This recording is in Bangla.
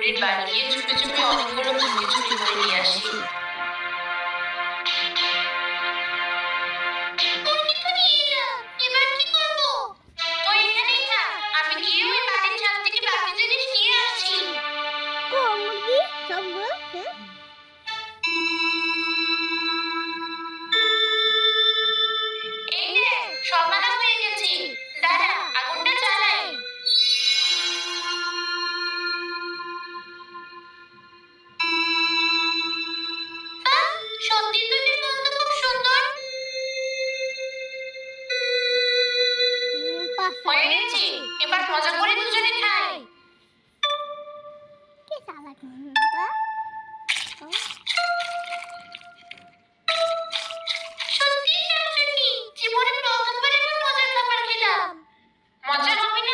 বুড়ির বাড়ি গিয়ে চুপি চুপি অনেকগুলো মুরগি চুরি করে নিয়ে আসি। মুরগি তো নিয়ে এলাম, এবার কি করব? তুই এখানেই থাক, আমি গিয়ে ওই বাড়ির ছাদ থেকে বাকি জিনিস নিয়ে আসছি। মুরগি সবগুলো এই রে, সব আনা হয়ে গেছে, দাঁড়া আগুনটা জ্বালাই। বাহ, সত্যি তো এর গন্ধ খুব সুন্দর। হয়ে গেছে, এবার মজা করে দুজনে খাই। কি সালাদ